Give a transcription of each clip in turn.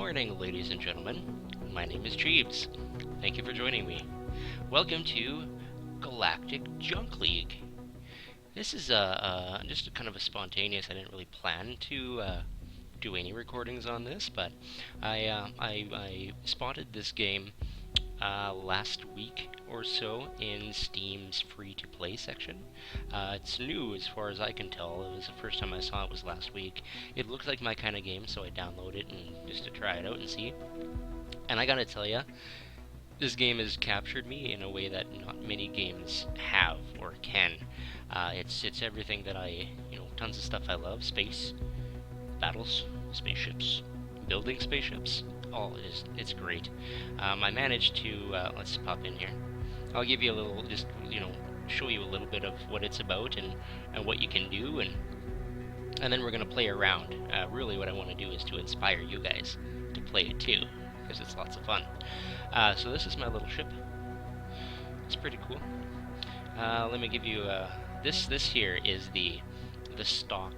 morning, ladies and gentlemen. My name is Jeebz. Thank you for joining me. Welcome to Galactic Junk League. This is just kind of a spontaneous. I didn't really plan to do any recordings on this, but I spotted this game last week or so in Steam's free-to-play section. It's new as far as I can tell. It was the first time I saw it was last week. It looked like my kind of game, so I downloaded it and just to try it out and see. And I gotta tell ya, this game has captured me in a way that not many games have or can. It's everything that tons of stuff I love: space, battles, spaceships, building spaceships. It's great. I managed to, let's pop in here. I'll give you a little, show you a little bit of what it's about and what you can do, and then we're going to play around. Really what I want to do is to inspire you guys to play it too, because it's lots of fun. So this is my little ship. It's pretty cool. Let me give you, this here is the stock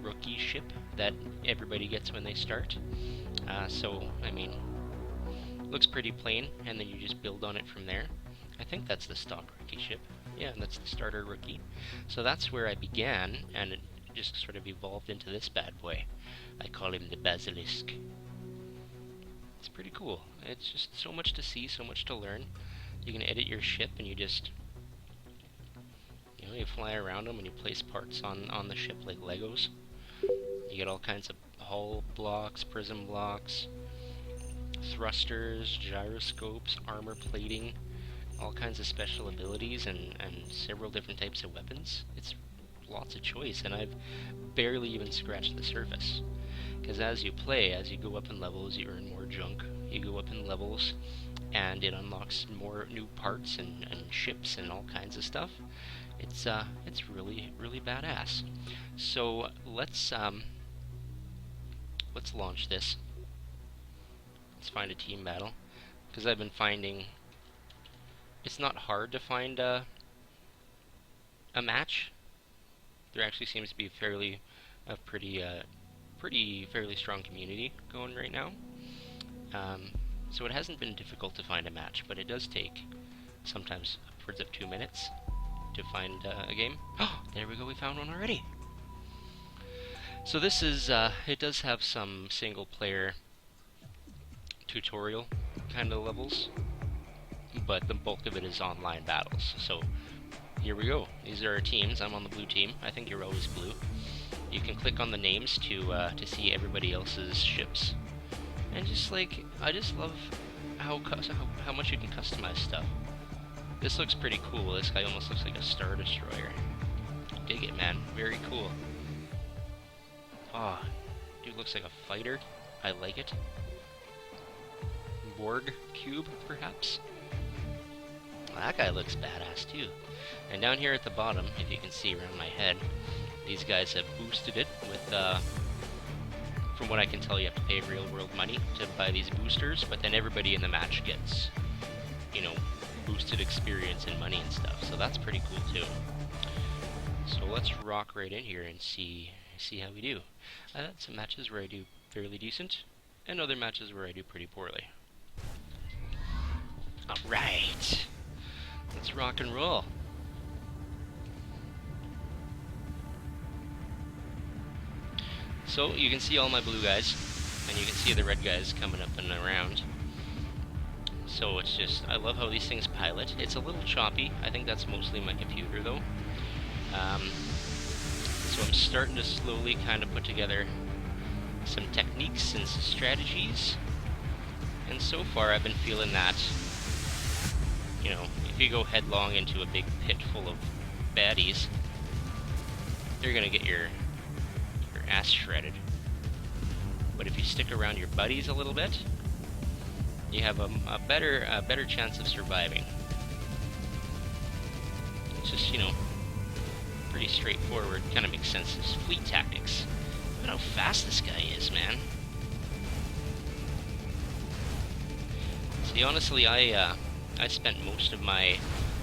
rookie ship that everybody gets when they start. Looks pretty plain, and then you just build on it from there. I think that's the stock rookie ship. Yeah, that's the starter rookie. So that's where I began, and it just sort of evolved into this bad boy. I call him the Basilisk. It's pretty cool. It's just so much to see, so much to learn. You can edit your ship, and you just, you fly around them, and you place parts on the ship like Legos. You get all kinds of hull blocks, prism blocks, thrusters, gyroscopes, armor plating, all kinds of special abilities, and several different types of weapons. It's lots of choice, and I've barely even scratched the surface. Because as you play, as you go up in levels, you earn more junk. You go up in levels, and it unlocks more new parts and ships and all kinds of stuff. It's really, really badass. So let's launch this. Let's find a team battle, because I've been finding it's not hard to find a match. There actually seems to be fairly strong community going right now. So it hasn't been difficult to find a match, but it does take sometimes upwards of 2 minutes to find a game. Oh, there we go, we found one already. So this is, it does have some single player tutorial kind of levels, but the bulk of it is online battles. So here we go. These are our teams. I'm on the blue team. I think you're always blue. You can click on the names to see everybody else's ships. And I just love how much you can customize stuff. This looks pretty cool. This guy almost looks like a Star Destroyer. Dig it, man. Very cool. Ah, dude looks like a fighter. I like it. Borg cube, perhaps? Well, that guy looks badass too. And down here at the bottom, if you can see around my head, these guys have boosted it with, from what I can tell, you have to pay real world money to buy these boosters, but then everybody in the match gets, boosted experience and money and stuff. So that's pretty cool too. So let's rock right in here and see how we do. Some matches where I do fairly decent, and other matches where I do pretty poorly. Alright, let's rock and roll. So you can see all my blue guys, and you can see the red guys coming up and around. So it's just, I love how these things pilot. It's a little choppy. I think that's mostly my computer though. So I'm starting to slowly kind of put together some techniques and some strategies. And so far I've been feeling that, if you go headlong into a big pit full of baddies, you're gonna get your ass shredded. But if you stick around your buddies a little bit, you have a better chance of surviving. It's just, pretty straightforward. Kind of makes sense. It's fleet tactics. Look at how fast this guy is, man. See, honestly, I spent most of my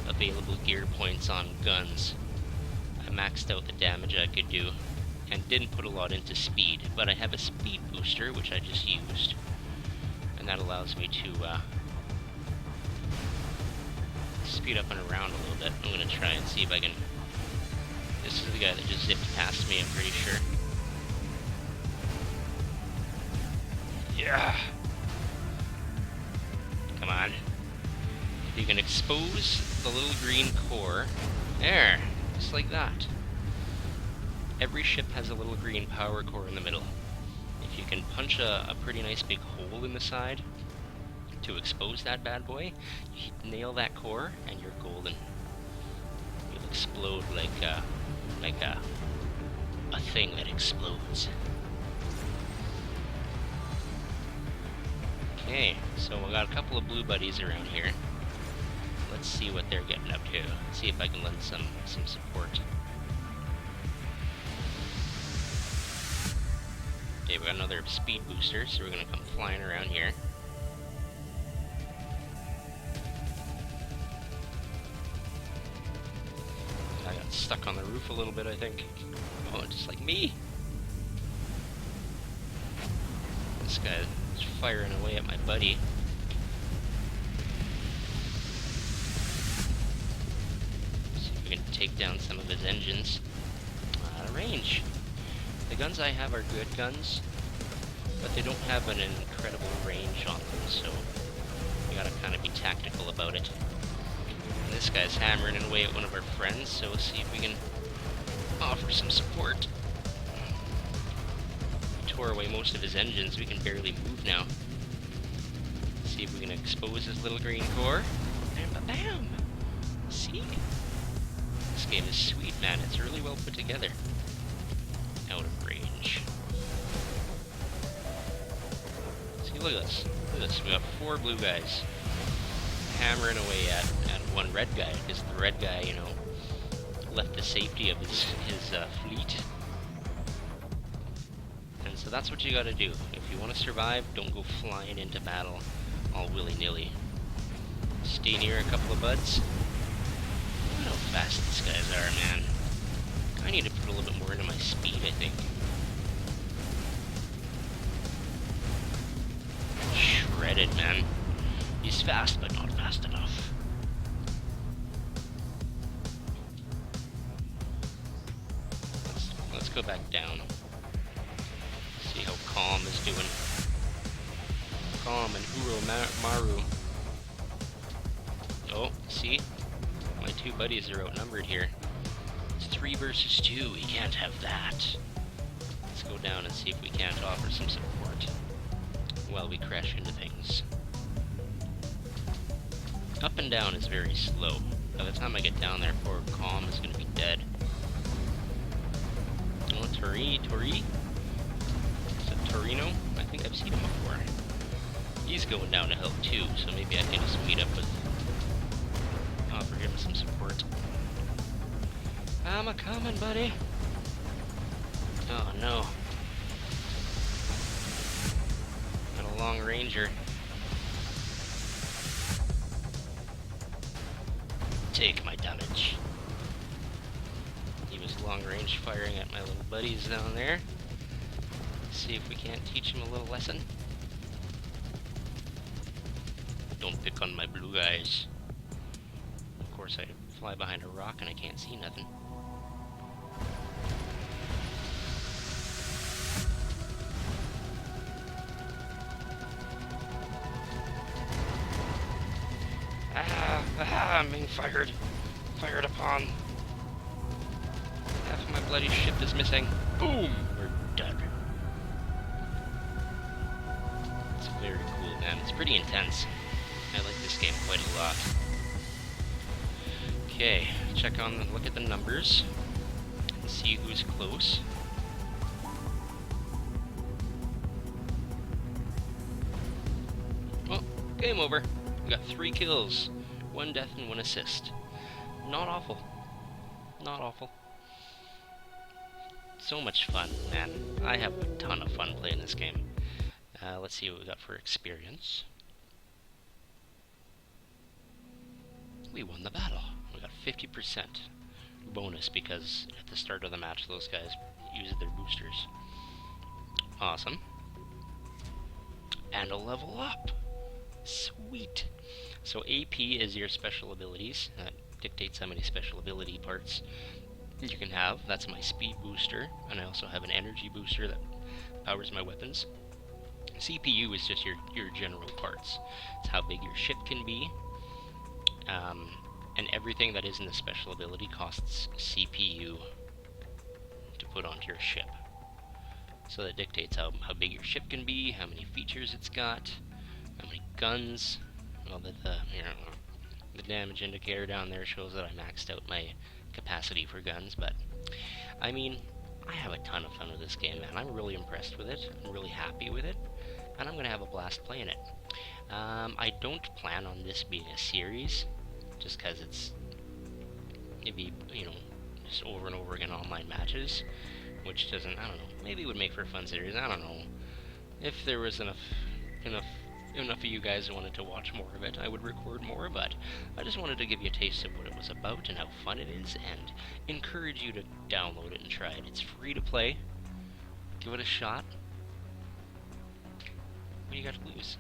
available gear points on guns. I maxed out the damage I could do, and didn't put a lot into speed, but I have a speed booster, which I just used. and that allows me to speed up and around a little bit. I'm gonna try and see if I can... This is the guy that just zipped past me, I'm pretty sure. Yeah! Come on. You can expose the little green core. There! Just like that. Every ship has a little green power core in the middle. If you can punch a pretty nice big hole in the side to expose that bad boy, you nail that core and you're golden. You'll explode like a thing that explodes. Okay, so we got a couple of blue buddies around here. Let's see what they're getting up to. See if I can lend some support. Okay, we got another speed booster, so we're gonna come flying around here. I got stuck on the roof a little bit, I think. Oh, just like me! This guy's firing away at my buddy. See if we can take down some of his engines. Out of range. The guns I have are good guns, but they don't have an incredible range on them, so you gotta kind of be tactical about it. And this guy's hammering away at one of our friends, so we'll see if we can offer some support. We tore away most of his engines, we can barely move now. See if we can expose his little green core. And bam! See? This game is sweet, man. It's really well put together. Out of range. See, look at this. Look at this. We got 4 blue guys hammering away at one red guy, because the red guy, you know, left the safety of his fleet. And so that's what you gotta do. If you want to survive, don't go flying into battle all willy-nilly. Stay near a couple of buds. Look at how fast these guys are, man. I need to put a little bit more into my speed, I think. Shredded, man. He's fast, but not fast enough. Let's go back down. See how Calm is doing. Calm and Maru. Oh, see? My 2 buddies are outnumbered here. 3 versus 2, we can't have that. Let's go down and see if we can't offer some support while we crash into things. Up and down is very slow. By the time I get down there, poor Calm is gonna be dead. Oh, Tori? Is it Torino? I think I've seen him before. He's going down to help too, so maybe I can just meet up with... offer him some support. I'm a-coming, buddy. Oh, no. Got a long ranger. Take my damage. He was long range firing at my little buddies down there. See if we can't teach him a little lesson. Don't pick on my blue guys. Of course, I fly behind a rock and I can't see nothing. I'm being fired upon. Half of my bloody ship is missing. Boom! We're dead. It's very cool, man. It's pretty intense. I like this game quite a lot. Okay, look at the numbers. And see who's close. Well, game over. We got 3 kills. 1 death and 1 assist. Not awful. Not awful. So much fun, man. I have a ton of fun playing this game. Let's see what we got for experience. We won the battle. We got 50% bonus because at the start of the match those guys used their boosters. Awesome. and a level up. Sweet. So AP is your special abilities. That dictates how many special ability parts you can have. That's my speed booster, and I also have an energy booster that powers my weapons. CPU is just your general parts. It's how big your ship can be. And everything that isn't a special ability costs CPU to put onto your ship. So that dictates how big your ship can be, how many features it's got, how many guns. Well, the damage indicator down there shows that I maxed out my capacity for guns, but I mean, I have a ton of fun with this game, man. I'm really impressed with it. I'm really happy with it, and I'm gonna have a blast playing it. I don't plan on this being a series, just because it'd be, just over and over again online matches, which doesn't, I don't know, maybe it would make for a fun series, I don't know. If there was enough of you guys wanted to watch more of it, I would record more, but I just wanted to give you a taste of what it was about and how fun it is, and encourage you to download it and try it. It's free to play. Give it a shot. What do you got to lose?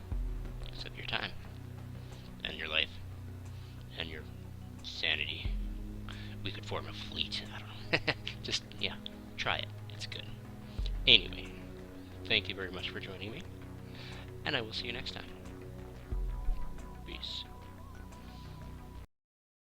Except your time, and your life, and your sanity. We could form a fleet, I don't know. Just, yeah, try it. It's good. Anyway, thank you very much for joining me, and I will see you next time. Peace.